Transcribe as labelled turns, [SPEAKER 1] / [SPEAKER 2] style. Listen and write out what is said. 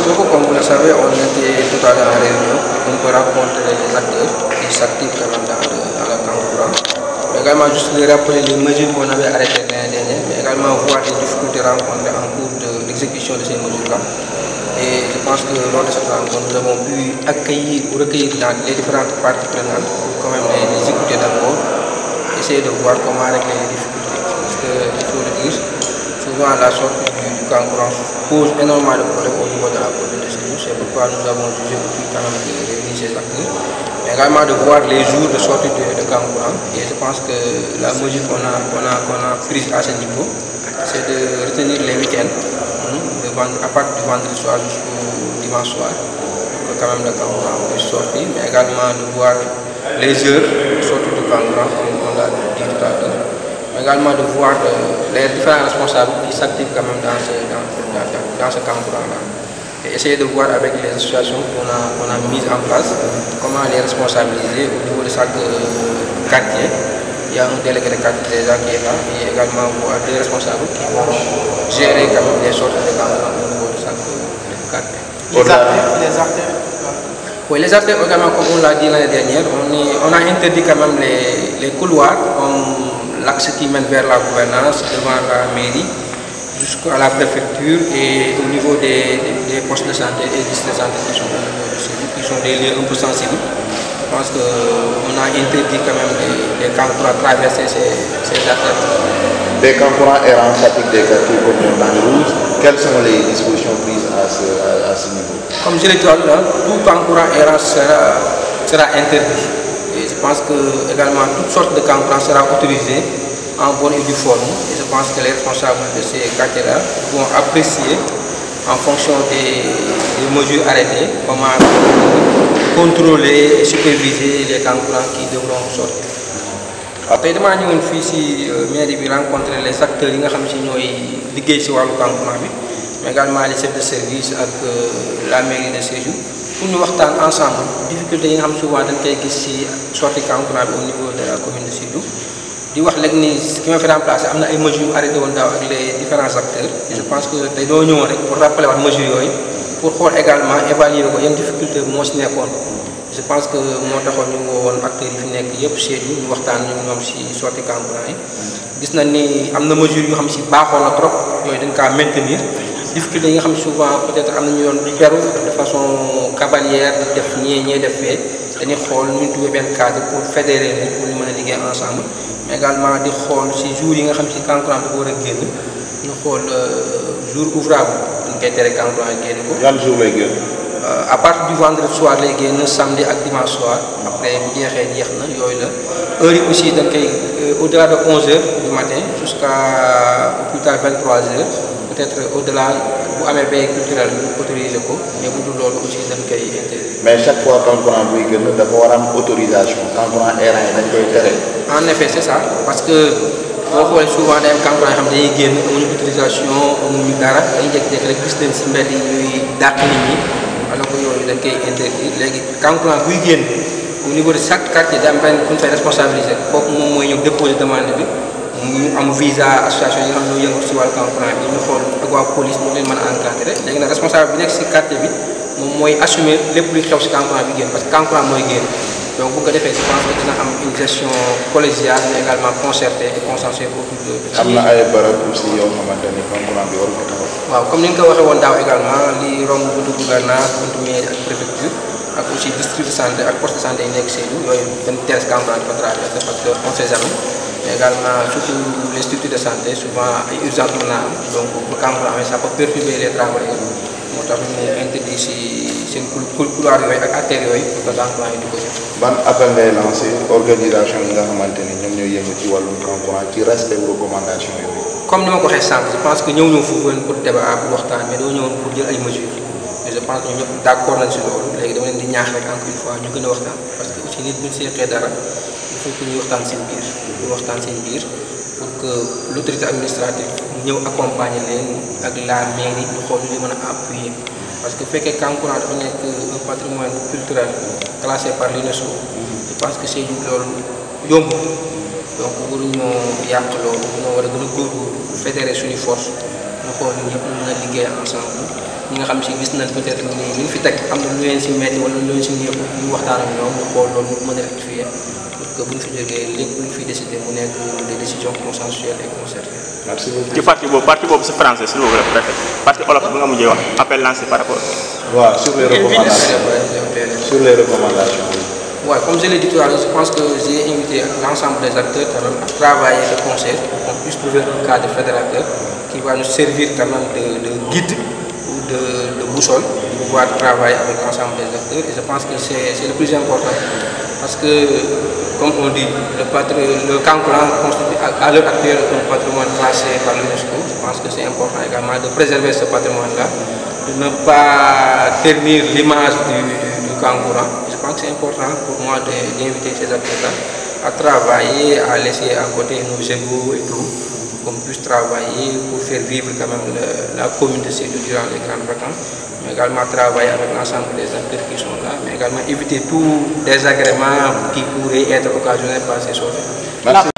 [SPEAKER 1] Donc, comme vous le savez, on était tout à l'heure en réunion. On peut rencontrer les acteurs qui s'activent quand même dans la Kankourang. Mais également, juste de rappeler les mesures qu'on avait arrêtées l'année dernière, mais également voir les difficultés rencontrées en cours de l'exécution de ces mesures-là. Et je pense que lors de cette rencontre, nous avons pu accueillir ou recueillir dans les différentes parties prenantes pour quand même les écouter d'abord, essayer de voir comment régler les difficultés. Parce qu'il faut le dire, souvent la sortie du Kankourang pose énormément de problèmes au niveau de la commune de Sédhiou. C'est pourquoi nous avons jugé utile quand même de réunir ces acteurs, mais également de voir les jours de sortie de Kankourang. Et je pense que la mesure qu'on a prise à ce niveau, c'est de retenir les week-ends, à partir du vendredi soir jusqu'au dimanche soir, pour que quand même le Kankourang puisse sortir, mais également de voir les heures de sortie du Kankourang, comme on l'a dit tout à l'heure. Également de voir les différents responsables qui s'activent quand même dans ce Kankourang-là. Et essayer de voir avec les associations qu'on a mises en place, comment les responsabiliser au niveau de chaque quartier. Il y a un délégué de quartier déjà qui est là, et également voir des responsables qui vont gérer quand même les sorties de Kankourang au niveau de chaque quartier.
[SPEAKER 2] Les artères.
[SPEAKER 1] Oui, les artères également, comme on l'a dit l'année dernière, on a interdit quand même les couloirs, l'axe qui mène vers la gouvernance, devant la mairie, jusqu'à la préfecture et au niveau des postes de santé et des listes de santé qui sont des lieux un peu sensibles. Je pense qu'on a interdit quand même les Kankourang traverser ces artères.
[SPEAKER 3] Des Kankourang errants pratiquent des quartiers comme le Banc Rouge. Quelles sont les dispositions prises à ce niveau?
[SPEAKER 1] Comme je l'ai dit tout à l'heure, tout Kankourang errant sera interdit. Et je pense que également toutes sortes de Kankourang sera autorisées en bonne et due forme. Et je pense que les responsables de ces quartiers-là vont apprécier en fonction des mesures arrêtées, comment contrôler et superviser les Kankourang qui devront sortir. Après, je suis ici mairie bi rencontrer les acteurs qui sont liggéey ci wàllu Kankourang bi, mais également les chefs de service avec la mairie de Sédhiou pour nous waxtaan ensemble difficultés yi nga xam souvent dañ koy gis ci sortie Kankourang bi au niveau de la commune de Sédhiou. di wax léegi ni ki ma fi remplacé am na ay mesures arrêté woon daaw ak les différents acteurs. Et je pense que tey doo ñëwoon rek pour rappeler waat mesures yooyu pour xool également évaluer ko yan difficulté moo ci nekkoon. Je pense que moo taxoon ñu woowoon acteurs yi fi nekk yëpp Sédhiou ñu waxtaan ñoom ci sortie Kankourang yi. gis nañ ni am na mesures yoo xam ci baaxoon na trop yooyu dañ kaa maintenir difficulté yi nga xam souvent peut-être am na ñu yoon beru de façon cavalière di def ñee def fee dañuy xool ñu tuddee benn cadre pour fédérer leen pour ñu mën a liggéey ensemble. Mais également di xool ci jours yi nga xam ci Kankourang dafa war a génn ñu xool jour ouvrable dañ koy tere Kankourang génn ko.
[SPEAKER 3] yan jour lay génn.
[SPEAKER 1] À partir du vendredi soir lay génn samedi ak dimanche soir après bu jeexee jeex na yooyu la heure yi aussi dañ koy au-delà de 11h du matin jusqu'à au plus tard 23h peut-être au-delà bu amee veille culturelle ñu autoriser ko mais bu dul loolu aussi dañ koy interdire.
[SPEAKER 3] Mais chaque fois Kankourang buy génn dafa war a am autorisation Kankourang errant yi dañ koy tere.
[SPEAKER 1] En effet c'est ça parce que boo xoolee souvent day am Kankourang yoo xam dañuy génn amuñu autorisation amuñu dara dañuy jékki-jékki rek gis leen ci mbedd yi ñuy dàq nit ñi alors que yooyu dañ koy interdire léegi Kankourang buy génn au niveau de chaque quartier da am benn ku ñu fay responsabiliser kooku moom mooy ñëw déposer demande bi mu am visa association yi nga xam ne ñoo yëngatu ci wàllu Kankourang bi ñu xool ak waa police ñu leen mën a encadrer léegi nag responsable bi nekk ci quartier bi moom mooy assumer lépp luy xew ci Kankourang bi génn parce que Kankourang mooy génn. Donc, bu ko defee je pense que dina am une gestion collégiale mais également concertée et consensuelle autour de.
[SPEAKER 3] am na ay barab aussi yoo xamante ni Kankourang bi war ko taxaw.
[SPEAKER 1] waaw comme ni nga ko waxee woon daaw également li romb buntu gouvernance buntu mairie ak préfecture ak aussi district de santé ak poste de santé yi nekk Sédhiou yooyu dañ teel Kankourang di ko traversé parce que on sait jamais mais également surtout les structures de santé souvent ay urgence mën naa am donc bu Kankourang ça peut perturber les travailleurs moo tax ñu interdit si seen couloir yooyu ak artères yooyu pour que Kankourang yi di ko jël.
[SPEAKER 3] ban appel ngay lancé organisation yi nga xamante ni ñoom ñooy yëngu ci wàllum Kankourang ci respect recommandation yooyu.
[SPEAKER 1] comme ni ma ko waxee sànq je pense que ñëw foofu pour débat pour waxtaan mais doo ñëwoon pour jël ay mesures et je pense que ñëpp d'accord nañ si loolu léegi dama leen di ñaax rek encore une fois ñu gën a waxtaan parce que aussi nit bu ñu seetee dara il faut que ñuy waxtaan seen biir pour que l'autorité administrative ñëw accompagner leen ak la mairie ñu xool ñu mën a appuyer parce que bu fekkee Kankourang dafa nekk un patrimoine culturel classé par l'UNESCO je pense que Sédhiou loolu yomb donc waruñoo yàq loolu ñoo war a gën a góorgóorlu fédérer suñu force ñu xool ñun ñëpp ñu mën a liggéey ensemble ñi nga xam si gis nañ peut-être ni li ñu fi teg am na lu leen si metti wala lu leen si néew ñu waxtaan ak ñoom ñu xool loolu ñu mën a rectifier pour que bu ñu fi jógee lépp lu ñu fiy décider mu nekk des décisions consensuelles et concertées.
[SPEAKER 3] Merci beaucoup.
[SPEAKER 4] ci parti boobu c'est français s'il vous plaît préfet parti olof bi nga mujjee wax appel lancé par rapport.
[SPEAKER 3] Voilà, sur les recommandations. Sur les recommandations.
[SPEAKER 1] Ouais, comme je l'ai dit tout à l'heure, je pense que j'ai invité l'ensemble des acteurs quand même à travailler de concert pour qu'on puisse trouver un cadre fédérateur qui va nous servir quand même de guide ou de boussole pour pouvoir travailler avec l'ensemble des acteurs. Et je pense que c'est le plus important. Parce que, comme on dit, le Kankourang constitue à l'heure actuelle un patrimoine classé par l'UNESCO. Je pense que c'est important également de préserver ce patrimoine-là, de ne pas ternir l'image du Kankourang. Je pense que c'est important pour moi d'inviter ces acteurs-là à travailler, à laisser à côté nos égos et tout, pour qu'on puisse travailler pour faire vivre quand même la communauté durant les grandes vacances, mais également travailler avec l'ensemble des acteurs qui sont là, mais également éviter tout désagrément qui pourrait être occasionné par ces choses.
[SPEAKER 3] Merci.